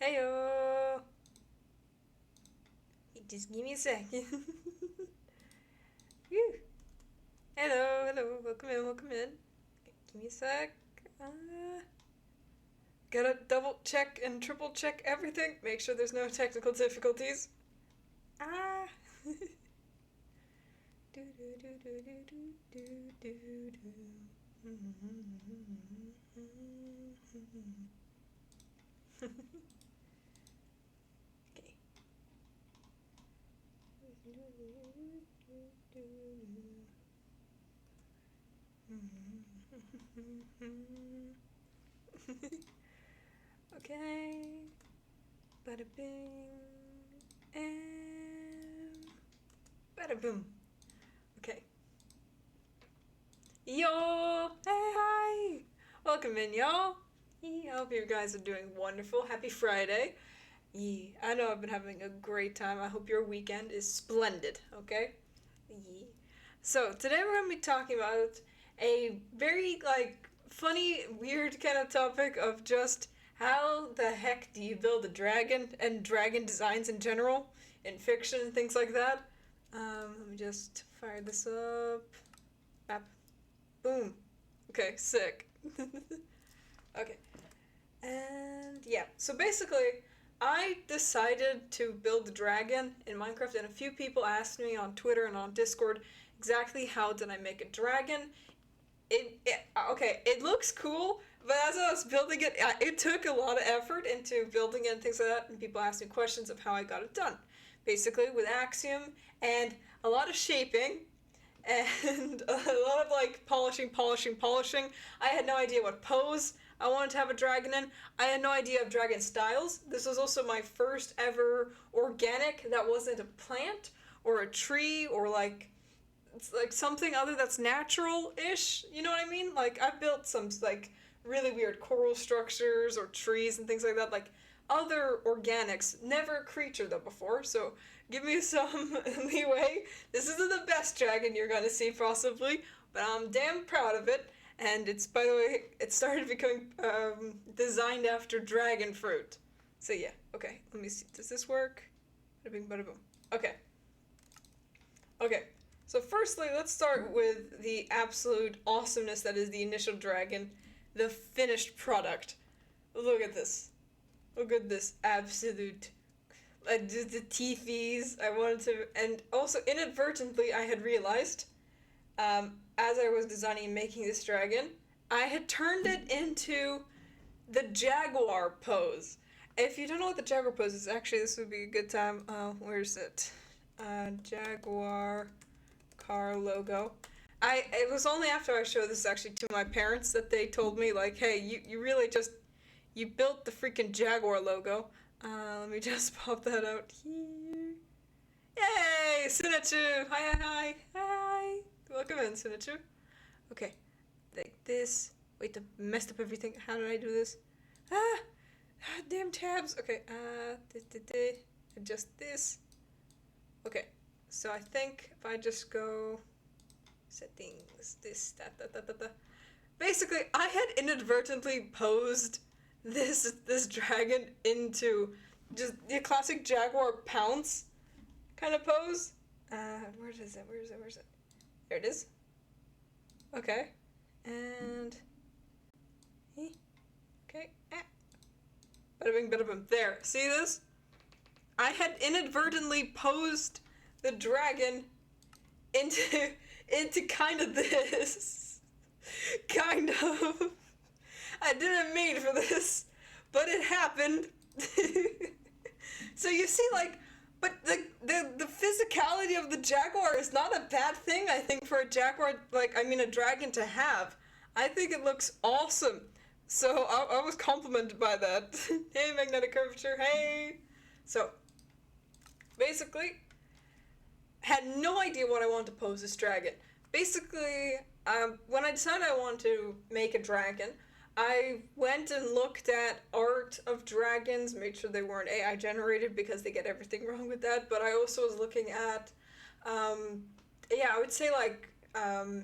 Heyo! Just give me a second. Whew. Hello, hello, welcome in, welcome in. Give me a sec. Gotta double check and triple check everything. Make sure there's no technical difficulties. Ah! Okay. Bada bing. And bada boom. Okay. Yo! Hey, hi! Welcome in, y'all. I hope you guys are doing wonderful. Happy Friday. I know I've been having a great time. I hope your weekend is splendid, okay? So, today we're going to be talking about a very, funny, weird kind of topic of just how the heck do you build a dragon and dragon designs in general in fiction and things like that. Let me just fire this up. Bap. Boom. Okay, sick. Okay. And yeah, so basically, I decided to build a dragon in Minecraft, and a few people asked me on Twitter and on Discord exactly how did I make a dragon. It looks cool, but as I was building it, it took a lot of effort into building it and things like that, and people asked me questions of how I got it done. Basically, with Axiom and a lot of shaping, and a lot of polishing. I had no idea what pose I wanted to have a dragon in. I had no idea of dragon styles. This was also my first ever organic that wasn't a plant or a tree or it's like something other that's natural-ish, you know what I mean? I've built some really weird coral structures or trees and things like that, other organics, never a creature though before, so give me some leeway. This isn't the best dragon you're gonna see possibly, but I'm damn proud of it. And it's, by the way, it started becoming designed after dragon fruit. So yeah, okay, let me see. Does this work? Bada bing, bada boom. Okay. Okay, so firstly, let's start with the absolute awesomeness that is the initial dragon, the finished product. Look at this. Look at this absolute the teethies. I wanted to, and also inadvertently I had realized, as I was designing and making this dragon, I had turned it into the jaguar pose. If you don't know what the jaguar pose is, actually this would be a good time. Where's it? Jaguar car logo. It was only after I showed this actually to my parents that they told me hey, you really just you built the freaking Jaguar logo. Let me just pop that out here. Yay! Sunachu! Hi! Welcome in, Sunachu. Okay. Like this. Wait, I messed up everything. How did I do this? Damn tabs! Okay, adjust this. Okay, so I think if I just go settings, this, that. Basically, I had inadvertently posed this dragon into just the classic jaguar pounce kind of pose. Where is it? There it is. Okay. And... Okay. Bada bing, bada boom. There. See this? I had inadvertently posed the dragon into kind of this. Kind of. I didn't mean for this, but it happened. So you see, like, but the physicality of the jaguar is not a bad thing, I think, for a jaguar, a dragon to have. I think it looks awesome. So I was complimented by that. Hey, magnetic curvature, hey! So, basically, had no idea what I wanted to pose this dragon. Basically, when I decided I wanted to make a dragon, I went and looked at art of dragons, made sure they weren't AI generated because they get everything wrong with that, but I also was looking at, I would say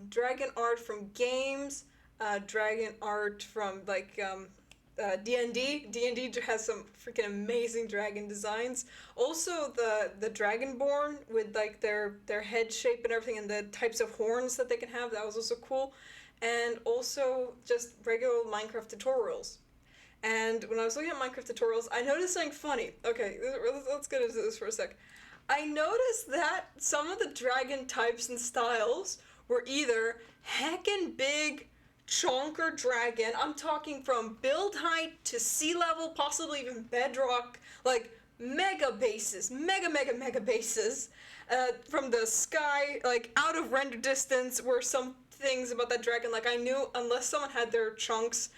dragon art from games, dragon art from D&D. D&D has some freaking amazing dragon designs. Also the Dragonborn with their head shape and everything and the types of horns that they can have, that was also cool. And also just regular Minecraft tutorials. And when I was looking at Minecraft tutorials, I noticed something funny. Okay, let's get into this for a sec. I noticed that some of the dragon types and styles were either heckin' big chonker dragon, I'm talking from build height to sea level, possibly even bedrock, like mega bases, mega bases, from the sky, like out of render distance were some things about that dragon, like I knew unless someone had their chunks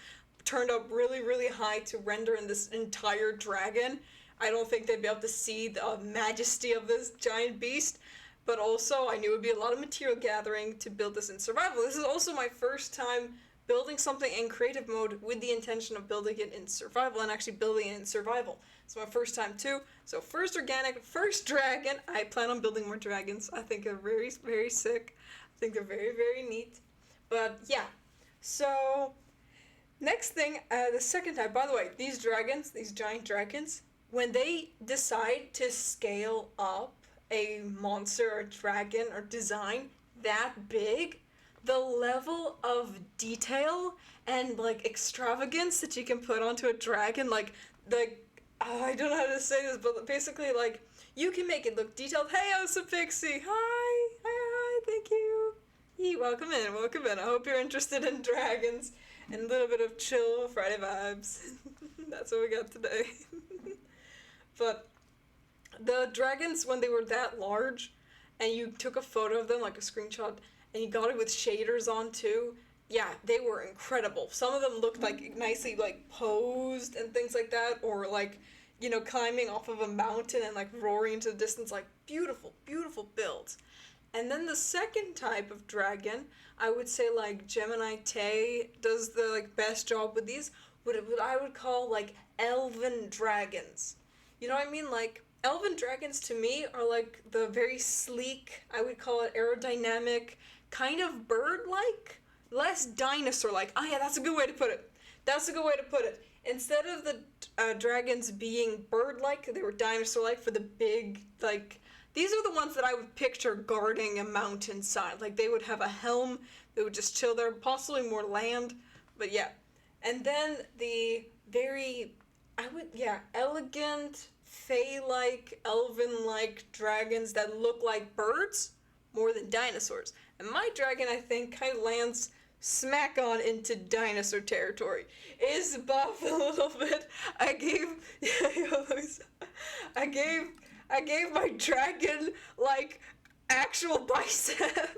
turned up really high to render in this entire dragon, I don't think they'd be able to see the majesty of this giant beast. But also, I knew it would be a lot of material gathering to build this in survival. This is also my first time building something in creative mode with the intention of building it in survival and actually building it in survival. It's my first time too. So first organic, first dragon. I plan on building more dragons. I think they're very sick. I think they're very neat. But yeah, so next thing, the second type, by the way, these dragons, these giant dragons, when they decide to scale up a monster or dragon or design that big, the level of detail and extravagance that you can put onto a dragon, I don't know how to say this, but basically you can make it look detailed. Hey, Osa Pixie, hi, thank you. Welcome in. I hope you're interested in dragons and a little bit of chill Friday vibes. That's what we got today. But the dragons, when they were that large, and you took a photo of them, like a screenshot, and you got it with shaders on too, yeah, they were incredible. Some of them looked nicely posed and things like that, or climbing off of a mountain and roaring into the distance, beautiful builds. And then the second type of dragon, I would say Gemini Tay does the best job with these, what I would call elven dragons. You know what I mean? Elven dragons to me are the very sleek, I would call it aerodynamic, kind of bird-like, less dinosaur-like. Oh yeah, that's a good way to put it. Instead of the dragons being bird-like, they were dinosaur-like for the big, these are the ones that I would picture guarding a mountainside. They would have a helm, they would just chill there, possibly more land, but yeah. And then the very, elegant, fey-like, elven-like dragons that look like birds more than dinosaurs. And my dragon, I think, kind of lands smack on into dinosaur territory. Is buff a little bit. I gave my dragon actual biceps.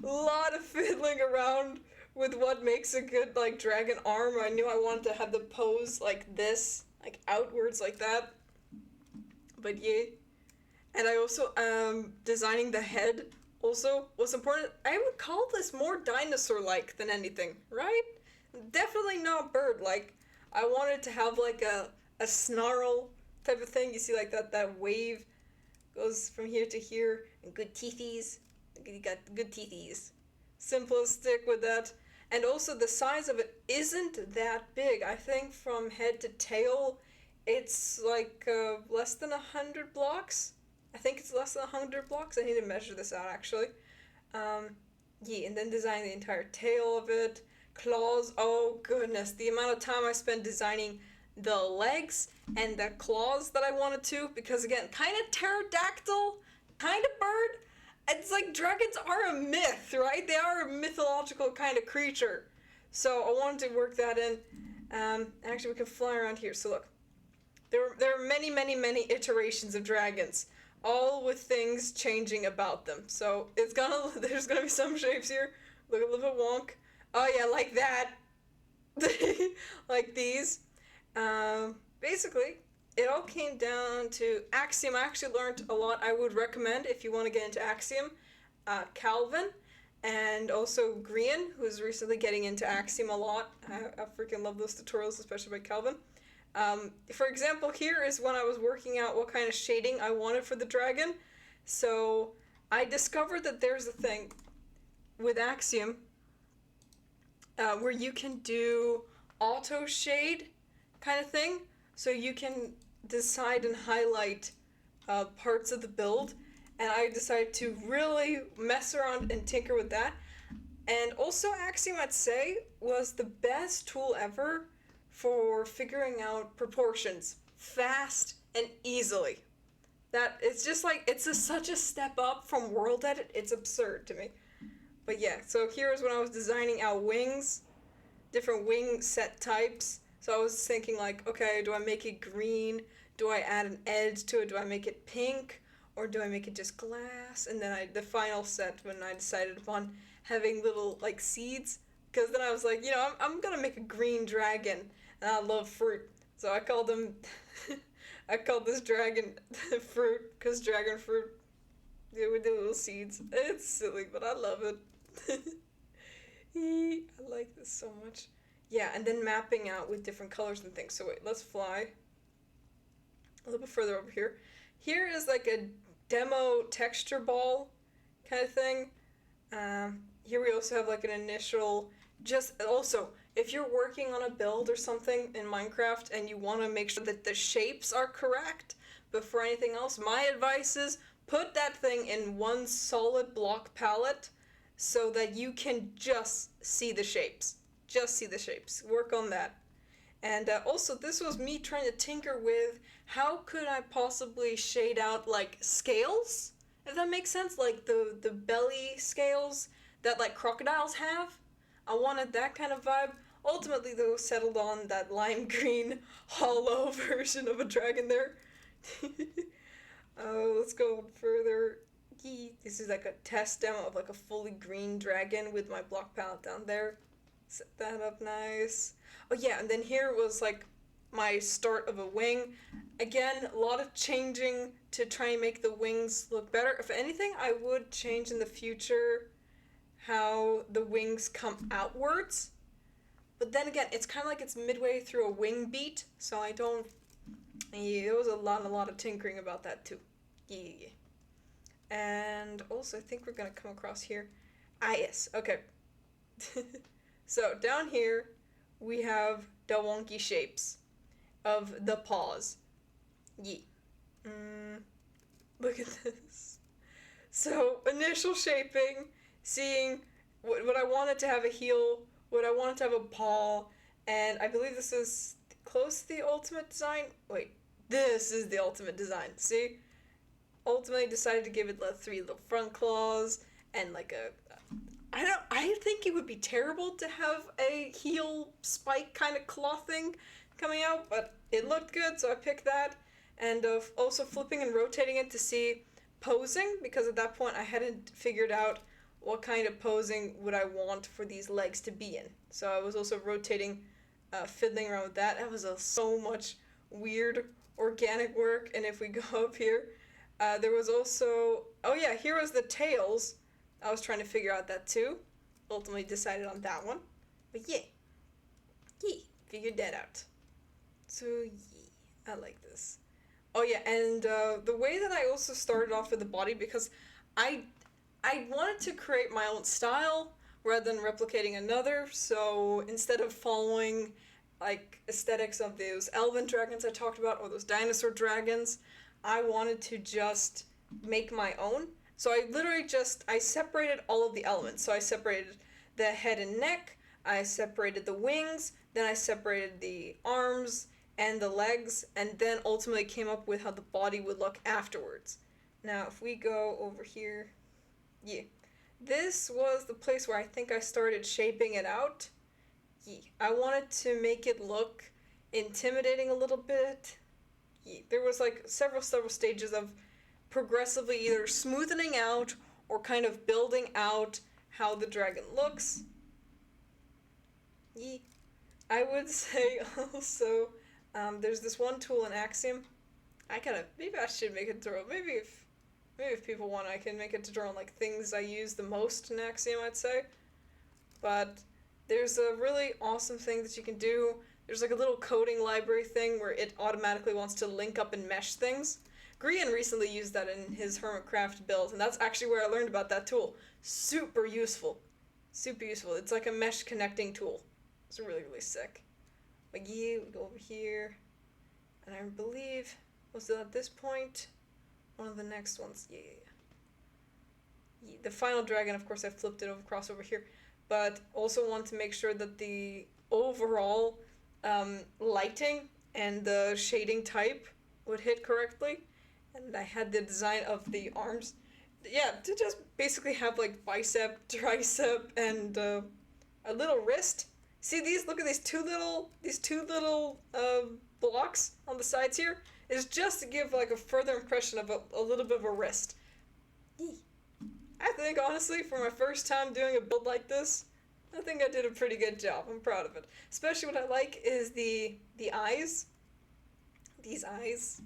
A lot of fiddling around with what makes a good dragon arm. I knew I wanted to have the pose like this, outwards like that. But yeah. And I also designing the head also was important. I would call this more dinosaur-like than anything, right? Definitely not bird-like. I wanted to have a snarl type of thing. You see that wave goes from here to here, and good teethies. You got good teethies. Simplistic with that. And also the size of it isn't that big. I think from head to tail, It's like less than 100 blocks. I think it's less than 100 blocks. I need to measure this out actually. Um, yeah, and then design the entire tail of it. Claws. Oh goodness, the amount of time I spent designing the legs and the claws that I wanted to, because again, kind of pterodactyl, kind of bird. It's like dragons are a myth, right? They are a mythological kind of creature. So I wanted to work that in. Actually, we can fly around here. So look, there are many, many, many iterations of dragons, all with things changing about them. So there's gonna be some shapes here. Look a little bit wonk. Oh yeah, like that. Like these. Basically, it all came down to Axiom. I actually learned a lot. I would recommend if you want to get into Axiom, Calvin, and also Grian, who's recently getting into Axiom a lot. I freaking love those tutorials, especially by Calvin. For example, here is when I was working out what kind of shading I wanted for the dragon. So I discovered that there's a thing with Axiom where you can do auto shade kind of thing. So you can decide and highlight parts of the build. And I decided to really mess around and tinker with that. And also Axiom, I'd say, was the best tool ever for figuring out proportions fast and easily. That it's just like such a step up from World Edit. It's absurd to me. But yeah, so here's when I was designing out wings, different wing set types. So I was thinking like, okay, do I make it green? Do I add an edge to it? Do I make it pink? Or do I make it just glass? And then the final set, when I decided upon having little like seeds, because then I was like, I'm gonna make a green dragon, and I love fruit, so I called them, I called this dragon fruit, because dragon fruit, with the little seeds. It's silly, but I love it. I like this so much. Yeah, and then mapping out with different colors and things. So wait, let's fly a little bit further over here. Here is like a demo texture ball kind of thing. Here we also have like an initial, just also, if you're working on a build or something in Minecraft and you want to make sure that the shapes are correct before anything else, my advice is put that thing in one solid block palette so that you can just see the shapes. Just see the shapes. Work on that. And also, this was me trying to tinker with how could I possibly shade out like scales, if that makes sense, like the belly scales that like crocodiles have. I wanted that kind of vibe. Ultimately, though, settled on that lime green hollow version of a dragon there. Let's go further. This is like a test demo of like a fully green dragon with my block palette down there. Set that up nice. Oh yeah, and then here was like my start of a wing. Again, a lot of changing to try and make the wings look better. If anything, I would change in the future how the wings come outwards. But then again, it's kind of like it's midway through a wing beat, so I don't... Yeah, there was a lot of tinkering about that too. Yeah. And also, I think we're going to come across here. Ah, yes, okay. So, down here, we have the wonky shapes of the paws. Yeah. Look at this. So, initial shaping, seeing what I wanted to have a heel, what I wanted to have a paw, and I believe this is close to the ultimate design. Wait, this is the ultimate design. See? Ultimately decided to give it the 3 little front claws and like I think it would be terrible to have a heel spike kind of claw thing coming out, but it looked good, so I picked that. And also flipping and rotating it to see posing, because at that point I hadn't figured out what kind of posing would I want for these legs to be in. So I was also rotating, fiddling around with that. That was so much weird organic work. And if we go up here, there was also, oh yeah, here was the tails. I was trying to figure out that too. Ultimately decided on that one. But yeah, figured that out. So yeah, I like this. Oh yeah, and the way that I also started off with the body, because I wanted to create my own style rather than replicating another. So instead of following like aesthetics of those elven dragons I talked about or those dinosaur dragons. I wanted to just make my own. So I literally I separated all of the elements. So I separated the head and neck, I separated the wings, then I separated the arms and the legs, and then ultimately came up with how the body would look afterwards. Now, if we go over here, yeah, this was the place where I think I started shaping it out. Yeah, I wanted to make it look intimidating a little bit. Yeah, there was like several stages of progressively either smoothing out or kind of building out how the dragon looks. Yeah. I would say also, there's this one tool in Axiom. Maybe I should make a tutorial. Maybe if people want, I can make a tutorial on like things I use the most in Axiom, I'd say. But there's a really awesome thing that you can do. There's like a little coding library thing where it automatically wants to link up and mesh things. Grian recently used that in his Hermitcraft build, and that's actually where I learned about that tool. Super useful. Super useful. It's like a mesh connecting tool. It's really, really sick. Like, yeah, we go over here. And I believe, was it at this point? One of the next ones. Yeah. The final dragon, of course, I flipped it across over here. But also want to make sure that the overall lighting and the shading type would hit correctly. And I had the design of the arms. Yeah, to just basically have like bicep, tricep, and a little wrist. See these? Look at these two little blocks on the sides here. Is just to give like a further impression of a little bit of a wrist. I think honestly, for my first time doing a build like this, I think I did a pretty good job. I'm proud of it. Especially what I like is the eyes. These eyes.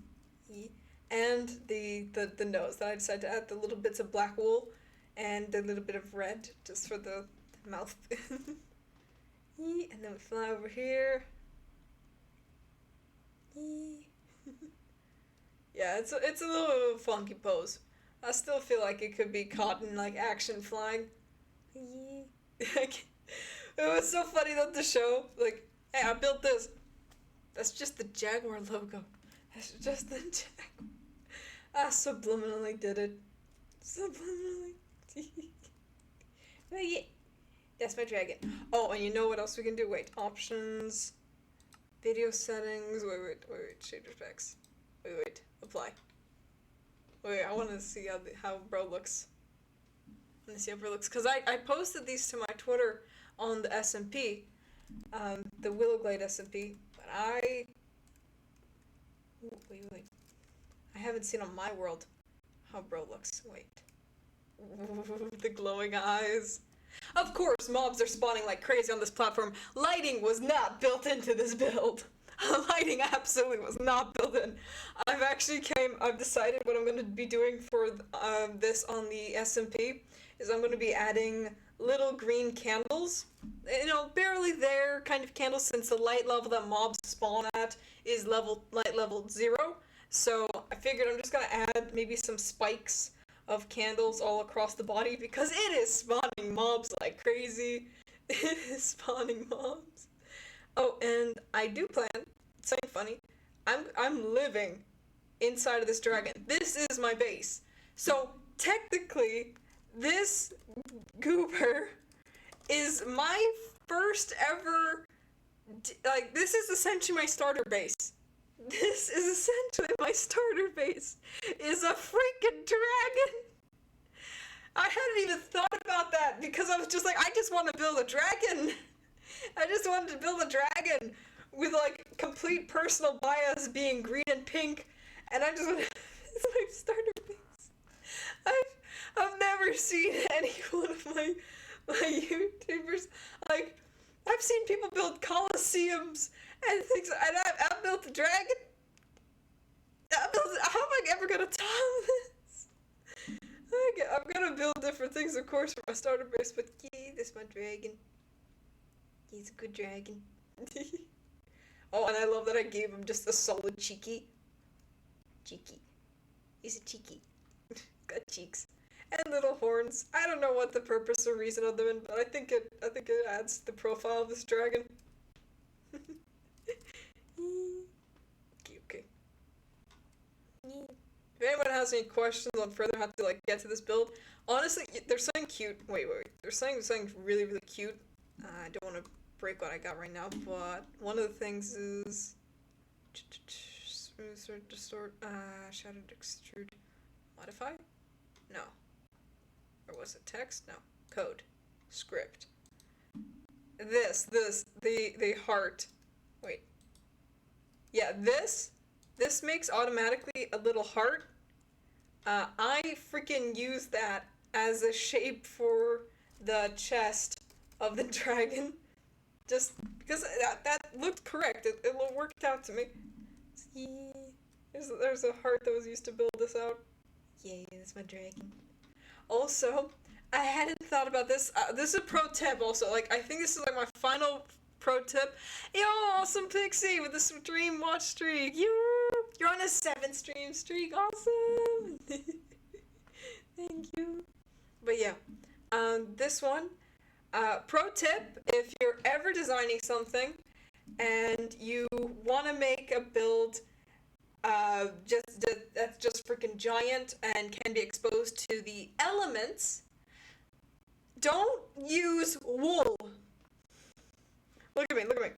And the nose that I decided to add the little bits of black wool and a little bit of red just for the mouth. And then we fly over here. Yeah, it's a little funky pose. I still feel like it could be caught in like action flying. It was so funny that the show, like, hey, I built this. That's just the Jaguar logo. That's just the Jaguar. I subliminally did it. Subliminally. But yeah, that's my dragon. Oh, and you know what else we can do? Wait, options, video settings. Wait. Shader specs. Wait. Apply. Wait, I want to see how bro looks. I want to see how bro looks because I posted these to my Twitter on the SMP, the Willowglade SMP, but wait. I haven't seen on my world how bro looks. Wait. The glowing eyes. Of course, mobs are spawning like crazy on this platform. Lighting was not built into this build. Lighting absolutely was not built in. I've decided what I'm going to be doing for this on the SMP is I'm going to be adding little green candles. You know, barely there kind of candles since the light level that mobs spawn at is light level 0. So I figured I'm just going to add maybe some spikes of candles all across the body because it is spawning mobs like crazy. It is spawning mobs. Oh, and I do plan, it's something funny, I'm living inside of this dragon. This is my base. So technically, this goober is my first ever, like, this is essentially my starter base. This is essentially my starter base, is a freaking dragon. I hadn't even thought about that because I was just like, I just want to build a dragon. I just wanted to build a dragon with like complete personal bias being green and pink, and I just want to, it's my starter base. I've never seen any one of my YouTubers, like, I've seen people build coliseums and things, and I built a dragon. How am I ever gonna top this? I'm gonna build different things, of course, for my starter base, but yeah, this is my dragon. He's a good dragon. Oh, and I love that I gave him just a solid cheeky. Cheeky. He's a cheeky. Got cheeks. And little horns. I don't know what the purpose or reason of them is, but I think it adds to the profile of this dragon. If anyone has any questions on further how to like get to this build, honestly, there's something cute. Wait. There's something really, really cute. I don't want to break what I got right now, but one of the things is smooth, sort, distort, shadowed, extrude, modify. No. Or was it text? No. Code. Script. The heart. Wait. Yeah, this makes automatically a little heart. I freaking use that as a shape for the chest of the dragon. Just because that looked correct. It worked out to me. There's a heart that was used to build this out. Yay, that's my dragon. Also, I hadn't thought about this. This is a pro tip also. Like, I think this is like my final pro tip. Yo, awesome Pixie with the stream watch streak. You're on a 7-stream streak. Awesome. Thank you. But yeah, this one, pro tip, if you're ever designing something and you want to make a build that's just freaking giant and can be exposed to the elements, don't use wool. Look at me right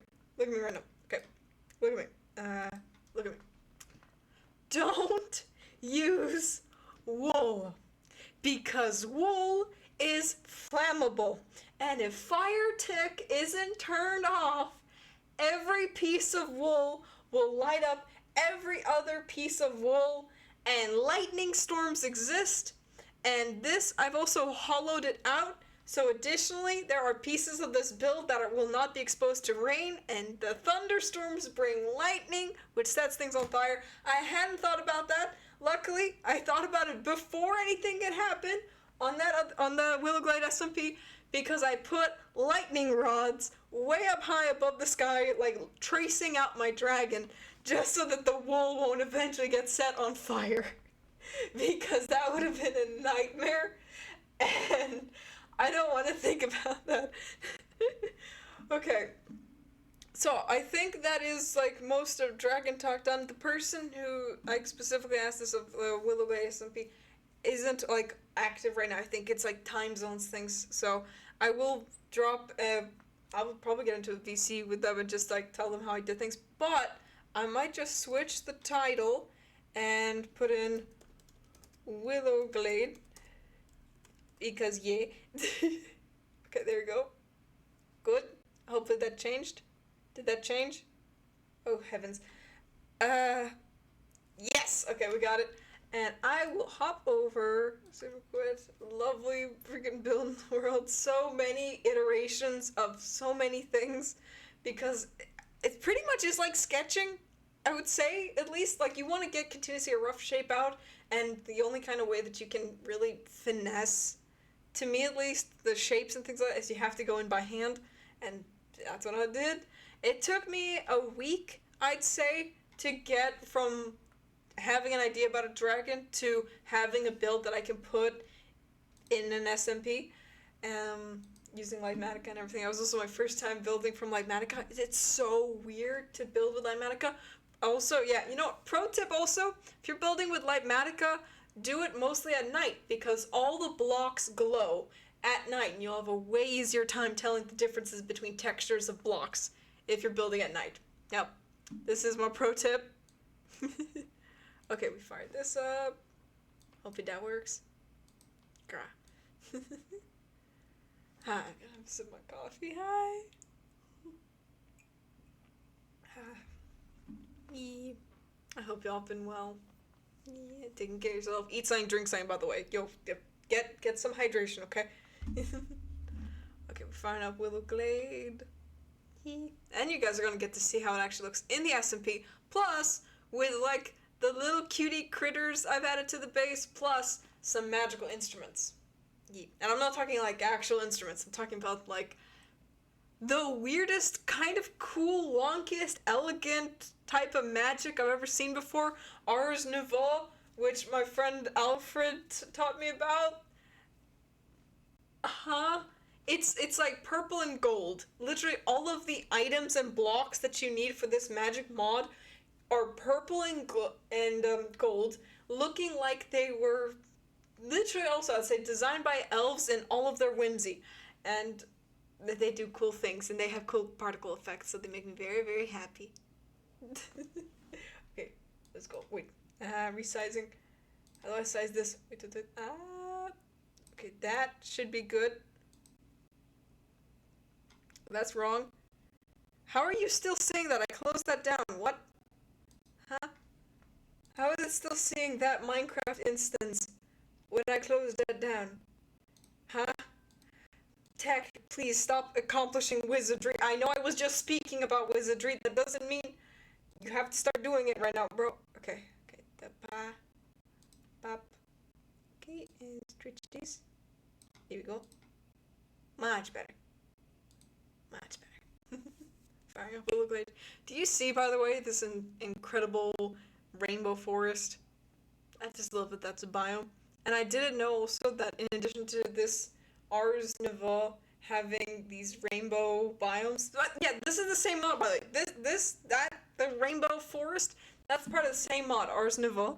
now. Okay, look at me. Look at me. Don't use wool, because wool is flammable, and if fire tick isn't turned off, every piece of wool will light up every other piece of wool, and lightning storms exist. And this, I've also hollowed it out, so additionally there are pieces of this build that will not be exposed to rain, and the thunderstorms bring lightning, which sets things on fire. I hadn't thought about that. Luckily, I thought about it before anything had happened on the Willowglade SMP, because I put lightning rods way up high above the sky, like tracing out my dragon, just so that the wool won't eventually get set on fire. Because that would have been a nightmare, and I don't want to think about that. Okay, so I think that is like most of Dragon Talk done. The person who I specifically asked this of Willowglade SMP isn't like active right now. I think it's like time zones things. So I will drop. I will probably get into a VC with them and just like tell them how I did things. But I might just switch the title and put in Willowglade, because yeah. Okay, there you go. Good. Hopefully that changed. Did that change? Oh heavens. Yes. Okay, we got it. And I will hop over. Super quit. Lovely freaking build in the world. So many iterations of so many things, because it pretty much is like sketching, I would say, at least. Like, you want to get continuously a rough shape out, and the only kind of way that you can really finesse, to me at least, the shapes and things like that is you have to go in by hand, and that's what I did. It took me a week, I'd say, to get from having an idea about a dragon to having a build that I can put in an SMP, using Litematica and everything. That was also my first time building from Litematica. It's so weird to build with Litematica. Also, yeah, you know, pro tip also, if you're building with Litematica, do it mostly at night, because all the blocks glow at night, and you'll have a way easier time telling the differences between textures of blocks if you're building at night. Yep, this is my pro tip. Okay, we fired this up. Hopefully that works. Grah. Hi, I'm gonna sip my coffee. Hi. Yeah. I hope y'all been well. Yeah, taking care of yourself. Eat something, drink something, by the way. Yo, get some hydration, okay? Okay, we're firing up Willowglade. And you guys are gonna get to see how it actually looks in the SMP. Plus, with like the little cutie critters I've added to the base, plus some magical instruments. Yeah. And I'm not talking like actual instruments. I'm talking about like the weirdest, kind of cool, wonkiest, elegant type of magic I've ever seen before. Ars Nouveau, which my friend Alfred taught me about. It's like purple and gold. Literally all of the items and blocks that you need for this magic mod are purple and gold, looking like they were literally also, I'd say, designed by elves in all of their whimsy. And they do cool things and they have cool particle effects, so they make me very, very happy. Okay, let's go. Wait, resizing. How do I size this? Wait, okay, that should be good. That's wrong. How are you still seeing that? I closed that down. What? Huh? How is it still seeing that Minecraft instance when I closed that down? Huh? Tech, please stop accomplishing wizardry. I know I was just speaking about wizardry. That doesn't mean you have to start doing it right now, bro. Okay, okay. The pop. Okay, and stretch this. Here we go. Much better. Much better. Firing up Willow Glade. Do you see, by the way, this incredible rainbow forest? I just love that that's a biome. And I didn't know also that in addition to this Ars Nova having these rainbow biomes. But yeah, this is the same mod, by the way. The rainbow forest, that's part of the same mod, Ars Nova.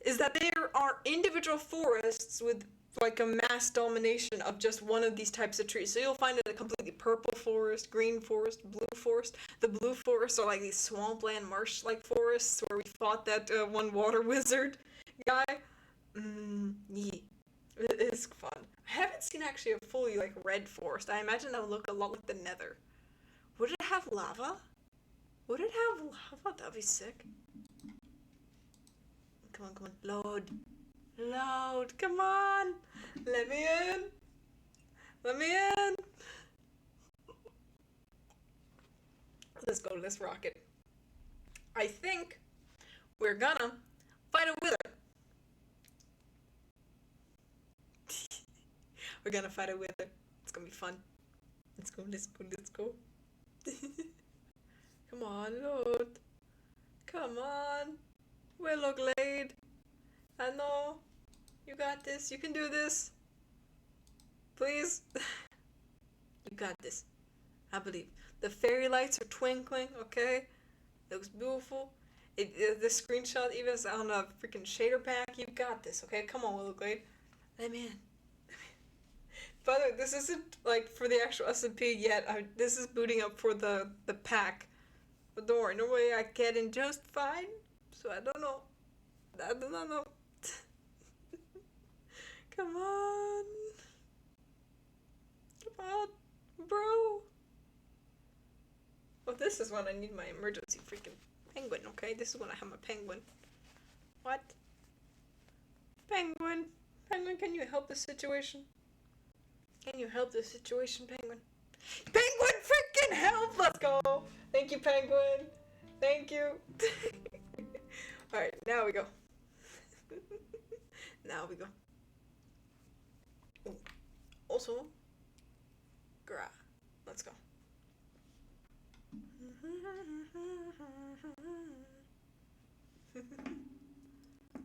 Is that there are individual forests with like a mass domination of just one of these types of trees. So you'll find it a completely purple forest, green forest, blue forest. The blue forests are like these swampland marsh-like forests where we fought that one water wizard guy. Yeah. It is fun. I haven't seen actually a fully like red forest. I imagine that would look a lot like the Nether. Would it have lava? Would it have lava? That'd be sick. Come on, come on. Load. Load. Come on. Let me in. Let me in. Let's go to this rocket. I think we're gonna fight a wither. We're gonna fight a wither. It's gonna be fun. Let's go, let's go, let's go. Come on, Lord. Come on. Willow Glade. I know. You got this. You can do this. Please. You got this. I believe. The fairy lights are twinkling, okay? It looks beautiful. The screenshot even is on a freaking shader pack. You got this, okay? Come on, Willow Glade. Let me in. By the way, this isn't like for the actual SMP yet. This is booting up for the pack. But don't worry, normally I get in just fine. So I don't know. I do not know. Come on. Come on, bro. Well, this is when I need my emergency freaking penguin, okay? This is when I have my penguin. What? Penguin. Penguin, can you help the situation? Can you help the situation, Penguin? Penguin, freaking help! Let's go! Thank you, Penguin. Thank you. Alright, now we go. Now we go. Ooh. Also, gra. Let's go.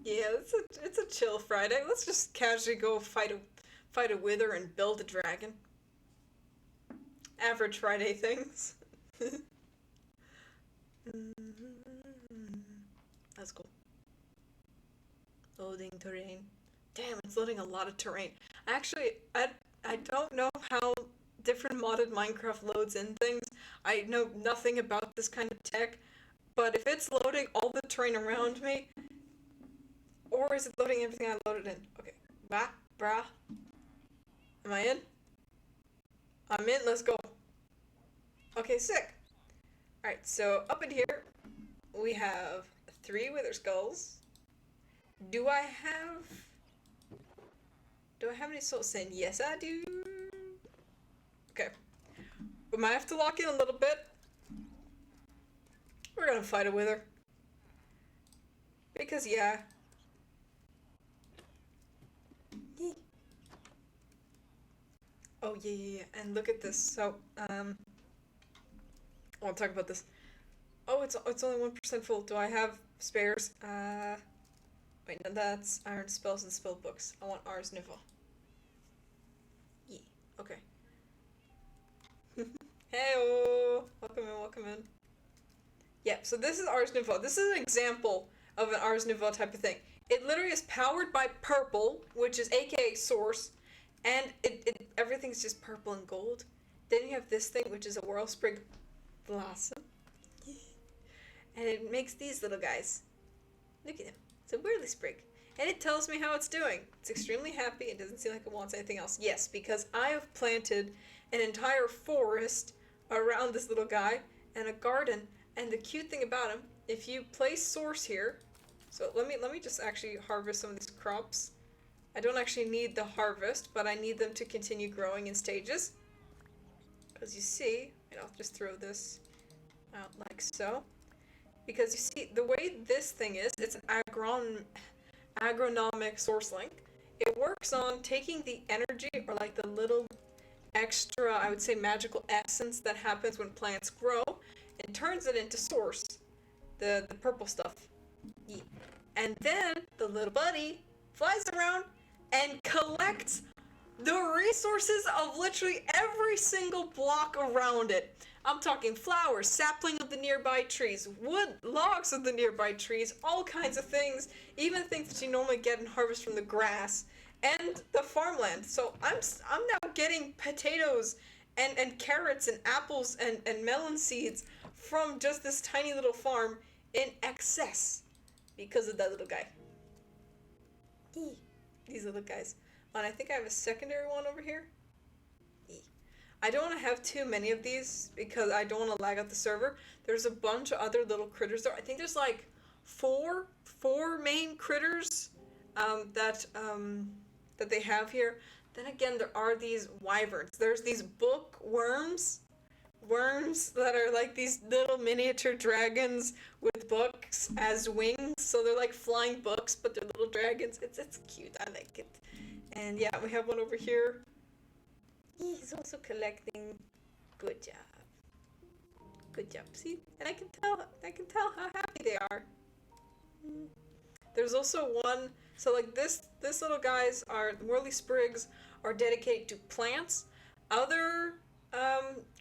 Yeah, it's a chill Friday. Let's just casually go fight a wither and build a dragon. Average Friday things. That's cool. Loading terrain. Damn, it's loading a lot of terrain. Actually, I don't know how different modded Minecraft loads in things. I know nothing about this kind of tech, but if it's loading all the terrain around me, or is it loading everything I loaded in? Okay. Brah. Am I in? I'm in, let's go. Okay, sick. Alright, so up in here, we have 3 wither skulls. Do I have any soul sand? Yes, I do. Okay. We might have to lock in a little bit. We're gonna fight a wither. Because, yeah. Oh, yeah. And look at this. So, I'll talk about this. Oh, it's only 1% full. Do I have spares? Wait, no, that's iron spells and spell books. I want Ars Nova. Yeah, okay. Heyo! Welcome in. Yep, so this is Ars Nouveau. This is an example of an Ars Nouveau type of thing. It literally is powered by purple, which is aka source, and everything's just purple and gold. Then you have this thing, which is a Whirlsprig blossom. And it makes these little guys. Look at them. It's a Whirlsprig. And it tells me how it's doing. It's extremely happy. It doesn't seem like it wants anything else. Yes, because I have planted an entire forest around this little guy and a garden. And the cute thing about him, if you place source here, so let me just actually harvest some of these crops. I don't actually need the harvest, but I need them to continue growing in stages. Because you see, and I'll just throw this out like so. Because you see, the way this thing is, it's an agronomic source link. It works on taking the energy, or like the little extra, I would say, magical essence that happens when plants grow, and turns it into source, the purple stuff. Yeah. And then the little buddy flies around and collects the resources of literally every single block around it. I'm talking flowers, sapling of the nearby trees, wood, logs of the nearby trees, all kinds of things, even things that you normally get and harvest from the grass and the farmland. So I'm now getting potatoes and carrots and apples and melon seeds from just this tiny little farm in excess because of that little guy. These little guys. And I think I have a secondary one over here. I don't want to have too many of these because I don't want to lag out the server. There's a bunch of other little critters there. I think there's like four main critters that they have here. Then again, there are these wyverns. There's these bookworms. Worms that are like these little miniature dragons with books as wings. So they're like flying books, but they're little dragons. It's cute. I like it. And yeah, we have one over here. He's also collecting. Good job. Good job. See? And I can tell how happy they are. There's also one, so like this little guys are, Whirlsprigs are dedicated to plants. Other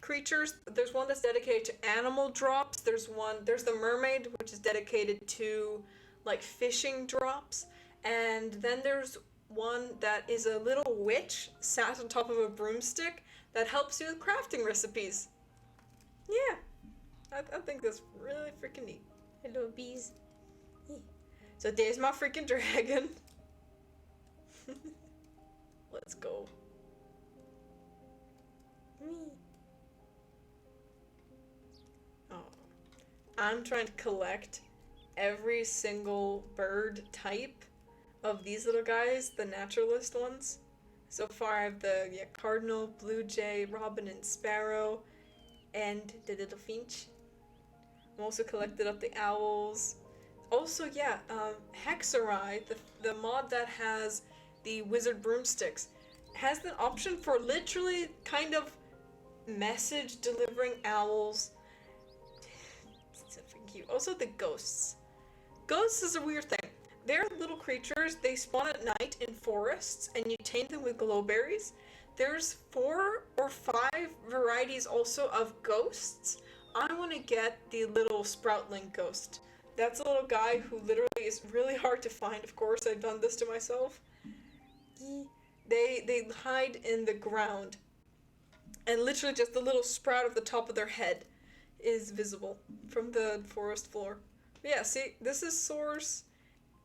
creatures, there's one that's dedicated to animal drops. There's the mermaid, which is dedicated to like fishing drops. And then there's one that is a little witch sat on top of a broomstick that helps you with crafting recipes. Yeah, I think that's really freaking neat. Hello, bees. Yeah. So there's my freaking dragon. Let's go. Oh, I'm trying to collect every single bird type of these little guys, the naturalist ones. So far I have the cardinal, blue jay, robin, and sparrow, and the little finch. I'm also collected up the owls. Also, Hexarai, the mod that has the wizard broomsticks, has the option for literally kind of message delivering owls. It's so freaking cute. Also the ghosts. Ghosts is a weird thing. They're little creatures. They spawn at night in forests, and you tame them with glowberries. There's 4 or 5 varieties also of ghosts. I want to get the little sproutling ghost. That's a little guy who literally is really hard to find. Of course, I've done this to myself. They hide in the ground, and literally just the little sprout of the top of their head is visible from the forest floor. But yeah, see, this is source.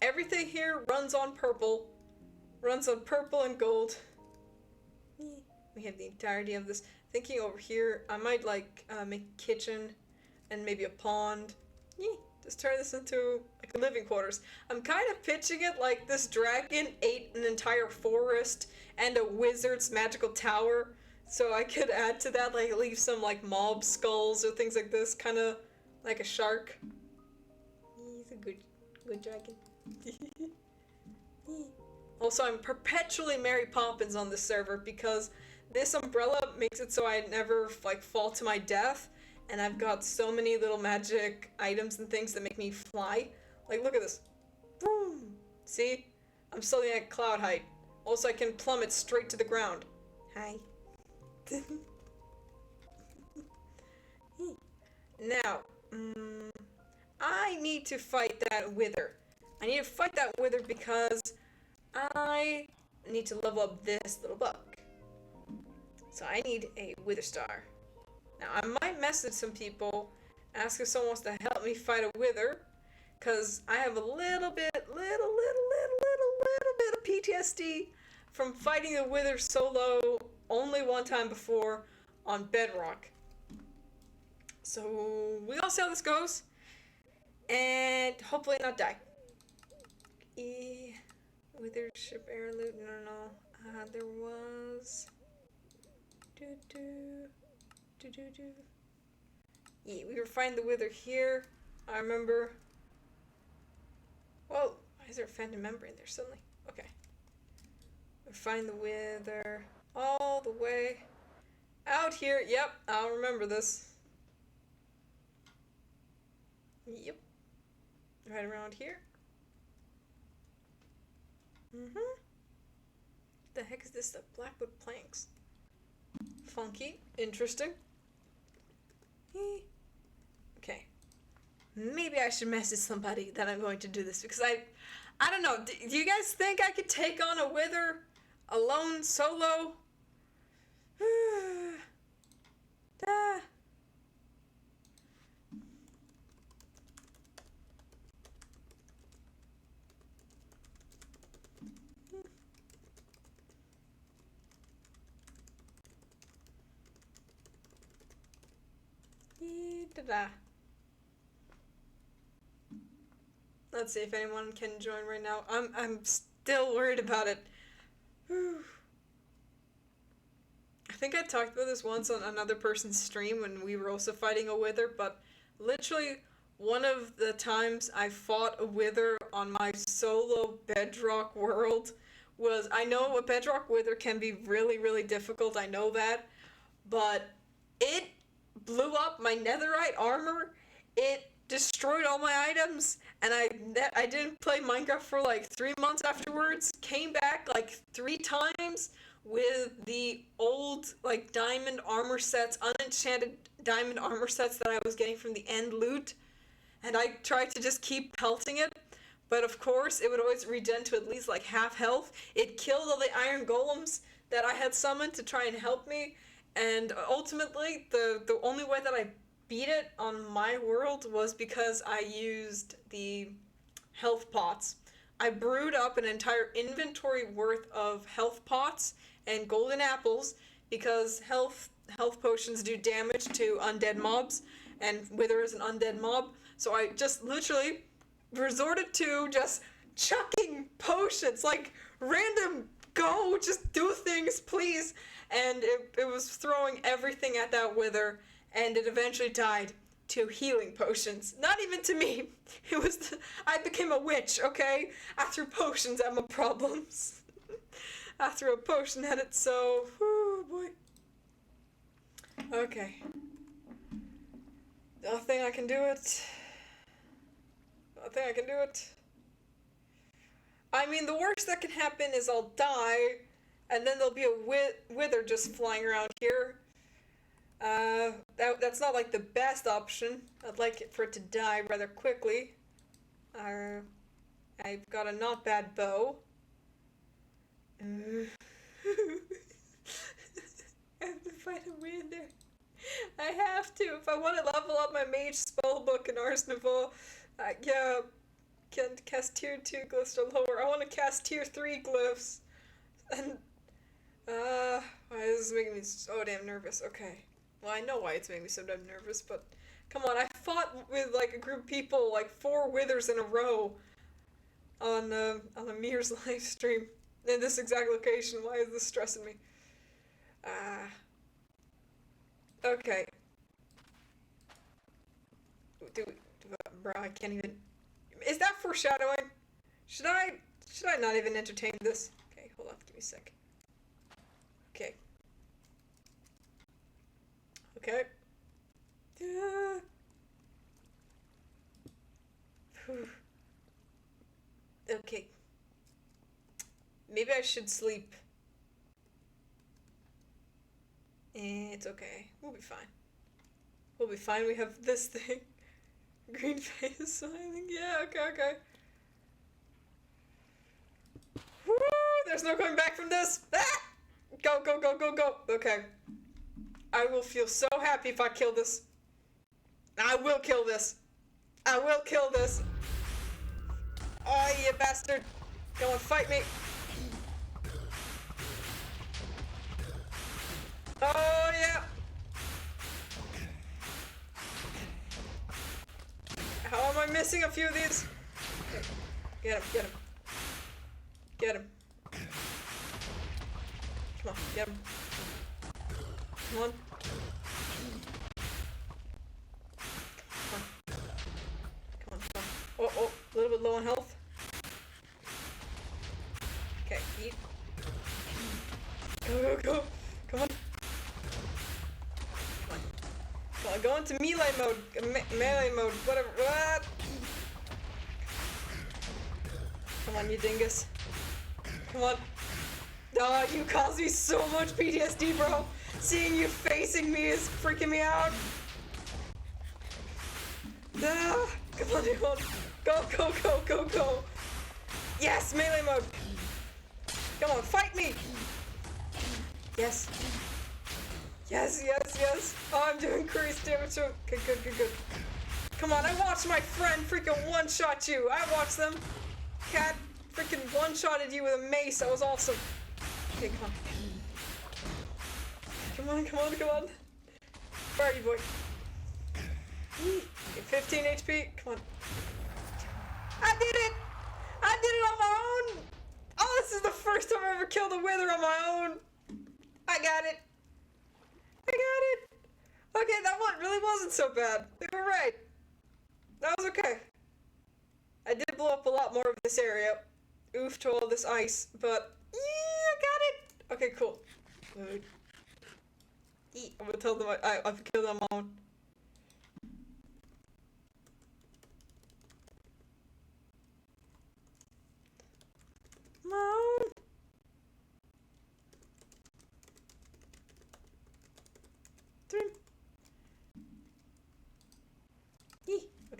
Everything here runs on purple and gold. We have the entirety of this. Thinking over here, I might like make a kitchen and maybe a pond. Just turn this into like a living quarters. I'm kind of pitching it like this dragon ate an entire forest and a wizard's magical tower. So I could add to that, like leave some like mob skulls or things like this, kind of like a shark. He's a good dragon. Also, I'm perpetually Mary Poppins on this server because this umbrella makes it so I never like fall to my death, and I've got so many little magic items and things that make me fly. Like, look at this. Boom! See? I'm still at cloud height. Also, I can plummet straight to the ground. Hi. Now, I need to fight that wither. I need to fight that wither because I need to level up this little bug. So I need a wither star. Now I might message some people, ask if someone wants to help me fight a wither, because I have a little bit of PTSD from fighting the wither solo only one time before on Bedrock. So we'll see how this goes, and hopefully not die. Wither ship air loot, no. There was... Yeah, we were fighting the wither here. I remember. Whoa, why is there a phantom member in there suddenly? Okay. We're fighting the wither all the way out here. Yep, I'll remember this. Yep. Right around here. The heck is this? The Blackwood planks. Funky. Interesting. Okay. Maybe I should message somebody that I'm going to do this, because I don't know. Do you guys think I could take on a wither alone, solo? Let's see if anyone can join right now. I'm still worried about it. I think I talked about this once on another person's stream when we were also fighting a wither, but literally one of the times I fought a wither on my solo Bedrock world was, I know a Bedrock wither can be really difficult, I know that, but it blew up my netherite armor, it destroyed all my items, and I didn't play Minecraft for like 3 months afterwards, came back like 3 times with the old like diamond armor sets, unenchanted diamond armor sets that I was getting from the end loot, and I tried to just keep pelting it, but of course it would always regen to at least like half health. It killed all the iron golems that I had summoned to try and help me, and ultimately the only way that I beat it on my world was because I used the health pots. I brewed up an entire inventory worth of health pots and golden apples because health potions do damage to undead mobs, and Wither is an undead mob, so I just literally resorted to just chucking potions, like random, go, just do things, please, and it was throwing everything at that Wither, and it eventually died to healing potions. Not even to me. It was I became a witch, okay? I threw potions at my problems. I threw a potion at it, so... Oh, boy. Okay. I think I can do it. I think I can do it. I mean, the worst that can happen is I'll die, and then there'll be a wither just flying around here. That's not like the best option. I'd like it for it to die rather quickly. I've got a not bad bow. I have to fight a wither. I have to. If I want to level up my mage spellbook in Ars Nova, yeah, can cast tier 2 glyphs or lower. I want to cast tier 3 glyphs. And, why is this making me so damn nervous? Okay. Well, I know why it's making me so damn nervous, but come on, I fought with like a group of people, like 4 withers in a row on a Mirror's live stream in this exact location. Why is this stressing me? Okay. Bro, I can't even. Is that foreshadowing? Should I not even entertain this? Okay, hold on, give me a sec. Okay. Okay. Okay. Maybe I should sleep. It's okay. We'll be fine. We'll be fine. We have this thing. Green face smiling. Yeah, okay. Woo! There's no going back from this. Ah! Go. Okay. I will feel so happy if I kill this. I will kill this. Oh, you bastard. Go and fight me. Oh, yeah. How am I missing a few of these? Okay. Get him. Come on, get him. Come on. Oh, a little bit low on health. Okay, eat. Go. Come on, go into melee mode. Melee mode, whatever. What? Come on, you dingus. Come on. Oh, you cause me so much PTSD, bro. Seeing you facing me is freaking me out. Ah, come on. Go. Yes, melee mode. Come on, fight me. Yes. Oh, I'm doing increased damage. Good. Come on, I watched my friend freaking one-shot you. I watched them. Cat freaking one-shotted you with a mace. That was awesome. Okay, come on. Where are you, boy? 15 HP. Come on. I did it on my own. Oh, this is the first time I ever killed a wither on my own. I got it. Okay, that one really wasn't so bad. They were right. That was okay. I did blow up a lot more of this area. Oof to all this ice, but yeah, I got it. Okay, cool. Good. I'm gonna tell them I've killed them all. Mom.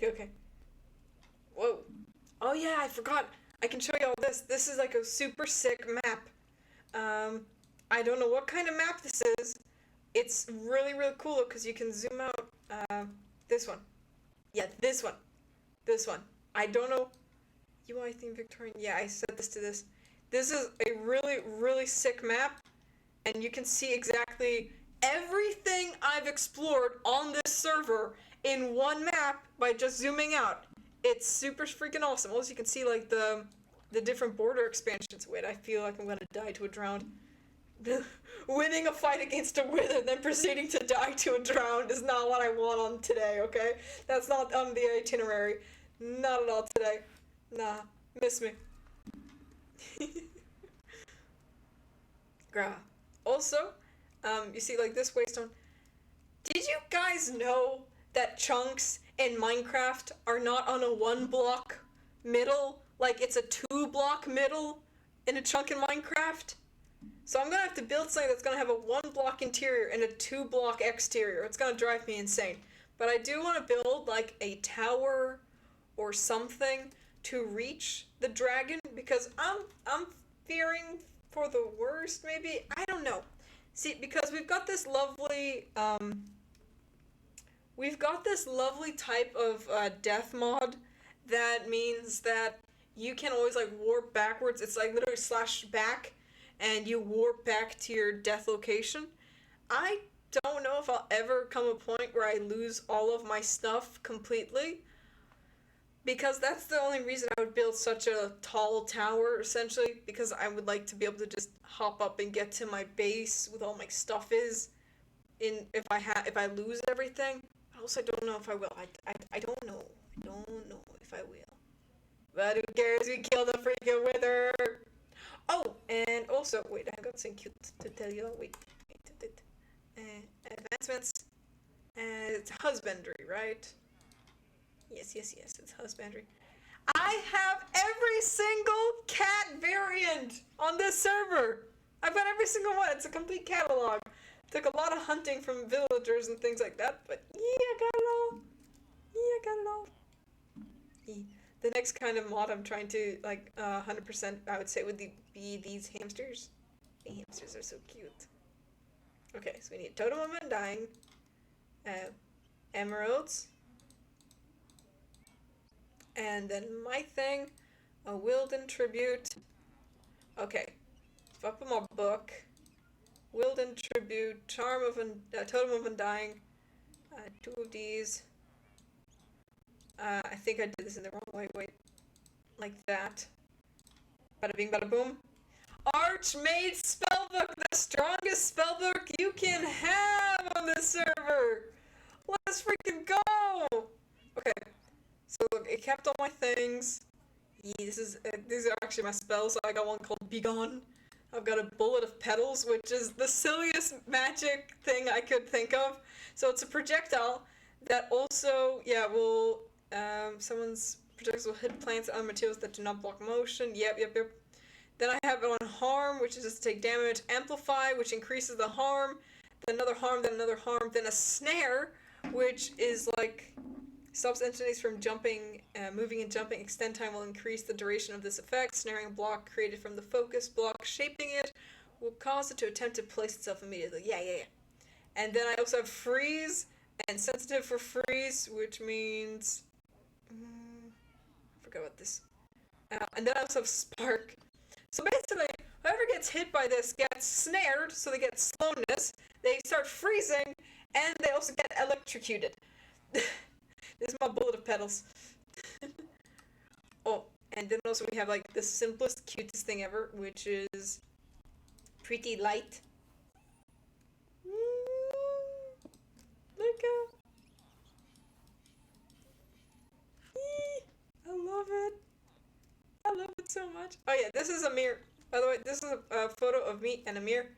Okay. Whoa. Oh yeah, I forgot. I can show you all this. This is like a super sick map. I don't know what kind of map this is. It's really cool because you can zoom out. This one. Yeah, this one. I don't know. UI theme Victorian. Yeah, I set this to this. This is a really sick map, and you can see exactly everything I've explored on this server in one map by just zooming out. It's super freaking awesome. Also, you can see like the different border expansions. Wait, I feel like I'm gonna die to a drown. Winning a fight against a wither, then proceeding to die to a drown is not what I want on today, okay? That's not on the itinerary. Not at all today. Nah, miss me. Gra. Also, you see like this waystone. Did you guys know that chunks in Minecraft are not on a 1-block middle? Like it's a 2-block middle in a chunk in Minecraft? So I'm gonna have to build something that's gonna have a 1-block interior and a 2-block exterior. It's gonna drive me insane. But I do want to build like a tower or something to reach the dragon because I'm fearing for the worst maybe. I don't know. See, because we've got this lovely type of death mod that means that you can always like warp backwards. It's like literally slash back and you warp back to your death location. I don't know if I'll ever come a point where I lose all of my stuff completely, because that's the only reason I would build such a tall tower, essentially, because I would like to be able to just hop up and get to my base with all my stuff if I lose everything. Also, I don't know if I will. I don't know. I don't know if I will. But who cares? We killed the freaking wither! Oh, and also, wait, I got something cute to tell you. Wait. Advancements. It's husbandry, right? Yes, it's husbandry. I have every single cat variant on this server! I've got every single one. It's a complete catalog. Took a lot of hunting from villagers and things like that, but yeah, I got it all. I got it all. Yee. The next kind of mod I'm trying to, like, 100%, I would say, would be these hamsters. The hamsters are so cute. Okay, so we need Totem of Undying, uh, emeralds, and then my thing, a Wilden Tribute. Okay, if I put my book, Wilden Tribute, Totem of Undying, two of these. I think I did this in the wrong way. Wait, like that. Bada bing, bada boom. Archmage Spellbook, the strongest spellbook you can have on this server. Let's freaking go. Okay, so look, it kept all my things. Yeah, these are actually my spells. So I got one called Begone. I've got a Bullet of Petals, which is the silliest magic thing I could think of. So it's a projectile that also, yeah, will someone's projectiles will hit plants and other materials that do not block motion. Yep. Then I have one Harm, which is just to take damage. Amplify, which increases the harm. Then another harm, then another harm. Then a Snare, which is like stops entities from jumping, moving and jumping. Extend time will increase the duration of this effect. Snaring a block created from the focus block, shaping it will cause it to attempt to place itself immediately. Yeah. And then I also have Freeze and Sensitive for Freeze, which means I forgot about this. And then I also have Spark. So basically, whoever gets hit by this gets snared, so they get slowness. They start freezing, and they also get electrocuted. This is my Bullet of Petals. Oh, and then also we have like the simplest, cutest thing ever, which is Pretty Light. Look out. I love it. I love it so much. Oh yeah, this is Amir. By the way, this is a photo of me and Amir.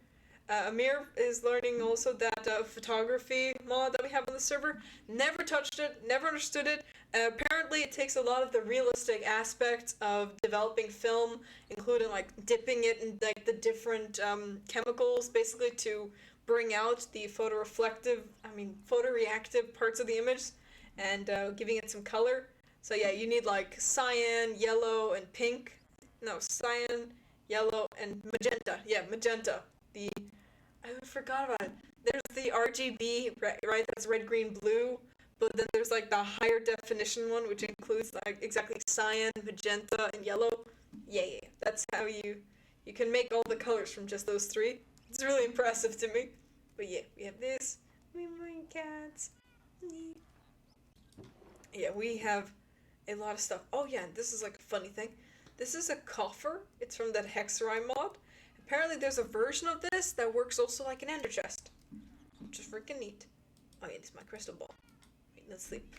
Amir is learning also that photography mod that we have on the server. Never touched it, never understood it. Apparently it takes a lot of the realistic aspects of developing film, including like dipping it in like the different chemicals basically to bring out the photoreactive parts of the image and giving it some color. So yeah, you need like cyan, yellow, and pink. No, cyan, yellow, and magenta. Yeah, magenta. I forgot about it. There's the RGB, right? That's red, green, blue. But then there's like the higher definition one, which includes like exactly cyan, magenta, and yellow. Yeah. That's how you can make all the colors from just those three. It's really impressive to me. But yeah, we have this. We mind cats. Yeah, we have a lot of stuff. Oh yeah, and this is like a funny thing. This is a coffer. It's from that Hexerime mod. Apparently there's a version of this that works also like an ender chest. Which is freaking neat. Oh yeah, this is my crystal ball. Wait, let's sleep.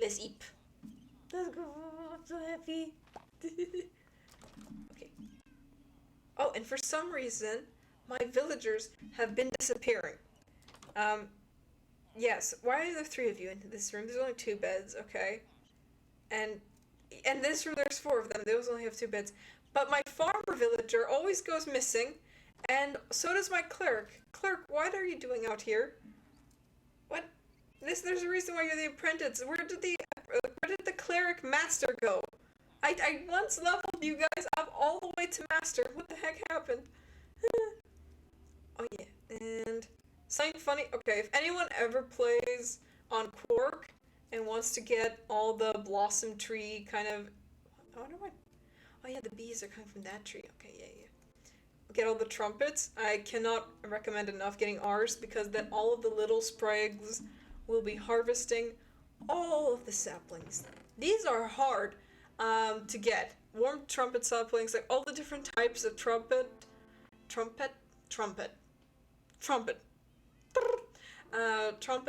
Let's eat. Let's go. I'm so happy. Okay. Oh, and for some reason, my villagers have been disappearing. Yes, why are there 3 of you in this room? There's only 2 beds, okay? And in this room there's 4 of them. They only have 2 beds. But my farmer villager always goes missing, and so does my cleric. Cleric, what are you doing out here? What? There's a reason why you're the apprentice. Where did the cleric master go? I once leveled you guys up all the way to master. What the heck happened? Oh yeah, and something funny. Okay, if anyone ever plays on Quark and wants to get all the blossom tree kind of, I wonder what. Oh yeah, the bees are coming from that tree. Okay, yeah. Get all the trumpets. I cannot recommend enough getting ours because then all of the little sprigs will be harvesting all of the saplings. These are hard to get. Warm trumpet saplings, like all the different types of trumpet. Trumpet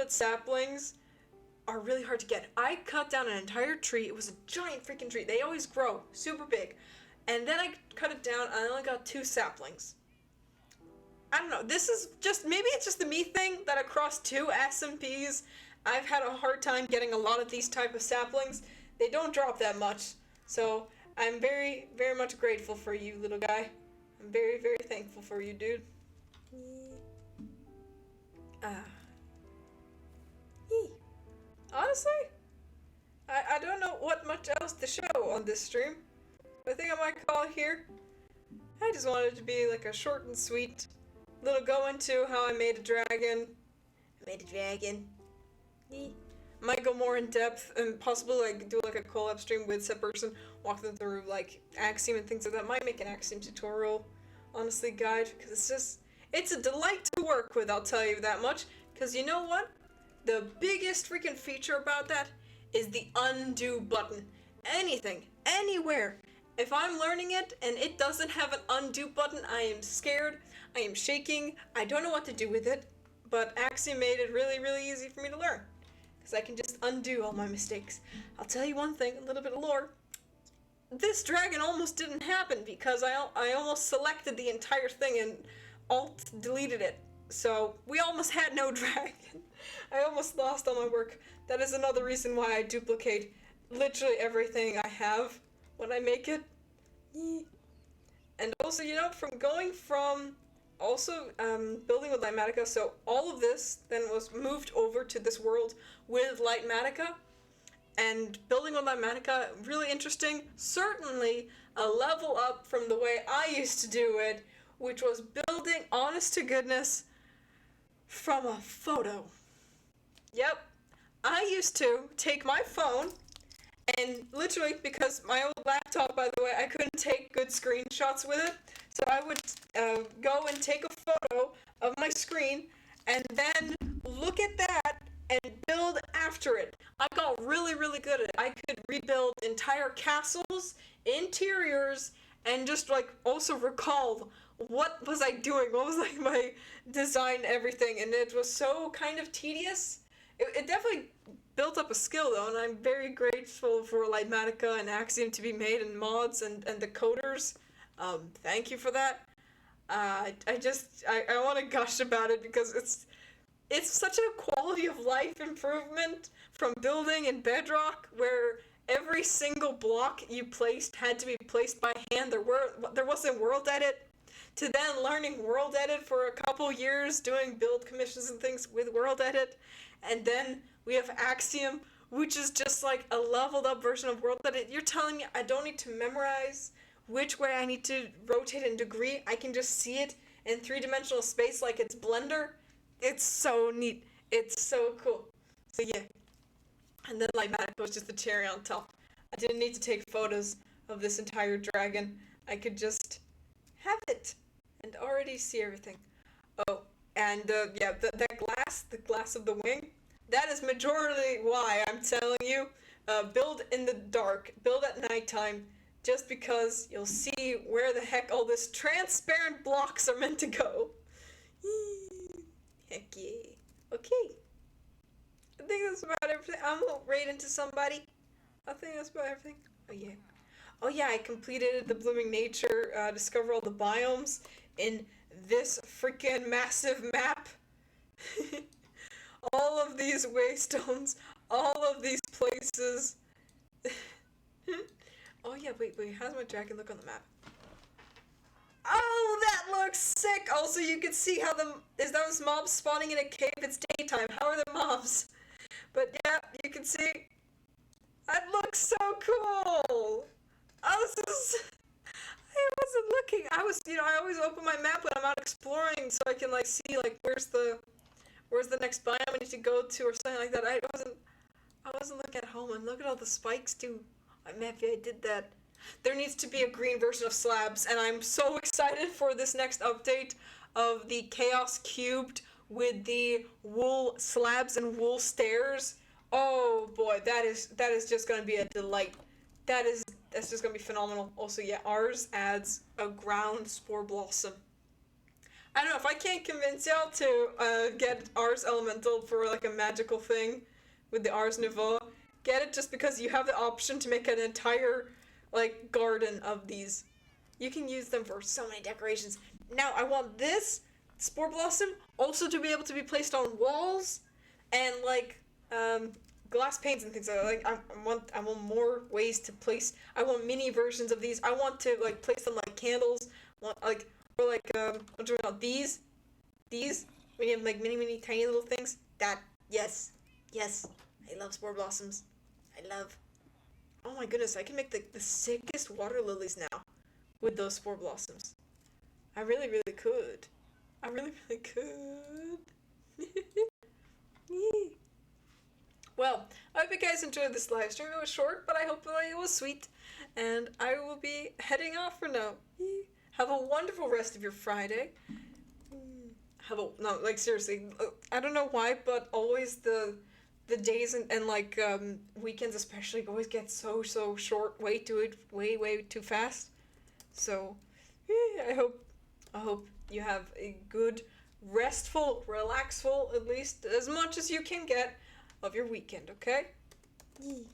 saplings are really hard to get. I cut down an entire tree. It was a giant freaking tree. They always grow super big. And then I cut it down and I only got 2 saplings. I don't know. This is just, maybe it's just the me thing that across 2 SMPs, I've had a hard time getting a lot of these type of saplings. They don't drop that much. So I'm very, very much grateful for you, little guy. I'm very, very thankful for you, dude. Honestly, much else to show on this stream. I think I might call it here. I just wanted it to be like a short and sweet little go into how I made a dragon. Might go more in depth and possibly like do like a collab stream with said person, walk them through like Axiom and things like that. Might make an Axiom tutorial, honestly, guide, because it's a delight to work with, I'll tell you that much. Because you know what? The biggest freaking feature about that is the undo button. Anything, anywhere. If I'm learning it and it doesn't have an undo button, I am scared, I am shaking, I don't know what to do with it. But Axiom made it really, really easy for me to learn. Because I can just undo all my mistakes. I'll tell you one thing, a little bit of lore. This dragon almost didn't happen because I almost selected the entire thing and alt deleted it. So we almost had no dragon. I almost lost all my work. That is another reason why I duplicate literally everything I have when I make it. And also, you know, from going from also building with Lightmatica, so all of this then was moved over to this world with Lightmatica. And building with Lightmatica, really interesting. Certainly a level up from the way I used to do it, which was building, honest to goodness, from a photo. Yep. I used to take my phone and literally, because my old laptop, by the way, I couldn't take good screenshots with it, so I would go and take a photo of my screen and then look at that and build after it. I got really, really good at it. I could rebuild entire castles, interiors, and just like also recall what was I doing, what was like my design, everything, and it was so kind of tedious. It definitely built up a skill though, and I'm very grateful for Lightmatica and Axiom to be made, and mods and the coders. Thank you for that. I want to gush about it because it's such a quality of life improvement from building in Bedrock, where every single block you placed had to be placed by hand. There wasn't world edit, to then learning world edit for a couple years, doing build commissions and things with world edit, and then we have Axiom, which is just like a leveled up version of world edit. You're telling me I don't need to memorize which way I need to rotate in degree. I can just see it in three-dimensional space like it's Blender. It's so neat. It's so cool. So yeah. And then Lightmatica was just the cherry on top. I didn't need to take photos of this entire dragon. I could just have it and already see everything. Oh, and yeah, the glass of the wing, that is majority why I'm telling you, build in the dark, build at nighttime, just because you'll see where the heck all this transparent blocks are meant to go. Heck yeah. Okay. I think that's about everything. I'm gonna raid into somebody. I think that's about everything. Oh yeah. Oh yeah, I completed the Blooming Nature, discover all the biomes in this freaking massive map. All of these waystones, all of these places. Oh yeah, wait, how's my dragon look on the map? Oh, that looks sick! Also, you can see how is those mobs spawning in a cave? It's daytime. How are the mobs? But yeah, you can see. That looks so cool! Oh, I wasn't looking. I always open my map when I'm out exploring so I can, like, see, like, where's the next biome I need to go to or something like that. I wasn't looking at home, and look at all the spikes, too. I'm happy I did that. There needs to be a green version of slabs, and I'm so excited for this next update of the Chaos Cubed with the wool slabs and wool stairs. Oh boy, that is just gonna be a delight. That's just gonna be phenomenal. Also, yeah, ours adds a ground spore blossom. I don't know, if I can't convince y'all to get Ars Elemental for like a magical thing with the Ars Nouveau, get it just because you have the option to make an entire like garden of these. You can use them for so many decorations. Now I want this spore blossom also to be able to be placed on walls and like glass panes and things like that. Like I want more ways to place. I want mini versions of these. I want to like place them like candles. What do we call these when you have like mini tiny little things. That yes. I love spore blossoms. I love Oh my goodness, I can make the sickest water lilies now with those spore blossoms. I really, really could. I really, really could. Well, I hope you guys enjoyed this live stream. It was short, but I hope it was sweet. And I will be heading off for now. Have a wonderful rest of your Friday. No, like seriously, I don't know why, but always the days and like weekends especially always get so short, way too fast. So I hope you have a good, restful, relaxful, at least as much as you can get of your weekend, okay? Yee.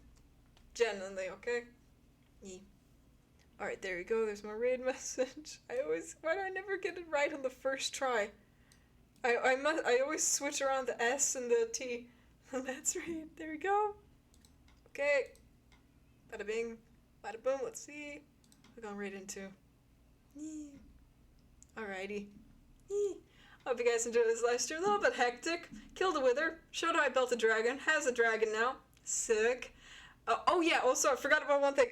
Genuinely, okay? Yee. Alright, there you go. There's my raid message. Why do I never get it right on the first try? I always switch around the S and the T. That's right. There we go. Okay. Bada bing. Bada boom. Let's see. We're going right into. Yee. Alrighty. Yee. Hope you guys enjoyed this live stream. A little bit hectic. Killed a wither. Showed how I built a dragon. Has a dragon now. Sick. Oh yeah, also I forgot about one thing.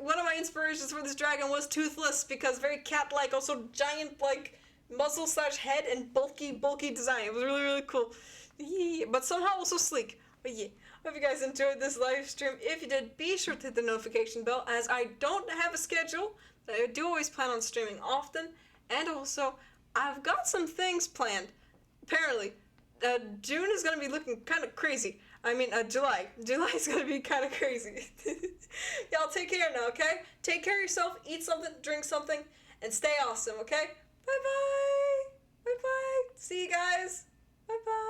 One of my inspirations for this dragon was Toothless because very cat-like, also giant like muzzle / head and bulky design. It was really, really cool. Yeah, but somehow also sleek. But yeah, hope you guys enjoyed this live stream. If you did, be sure to hit the notification bell as I don't have a schedule. I do always plan on streaming often. And also, I've got some things planned. Apparently, June is going to be looking kind of crazy. I mean, July. July is going to be kind of crazy. Y'all take care now, okay? Take care of yourself, eat something, drink something, and stay awesome, okay? Bye-bye. Bye-bye. See you guys. Bye-bye.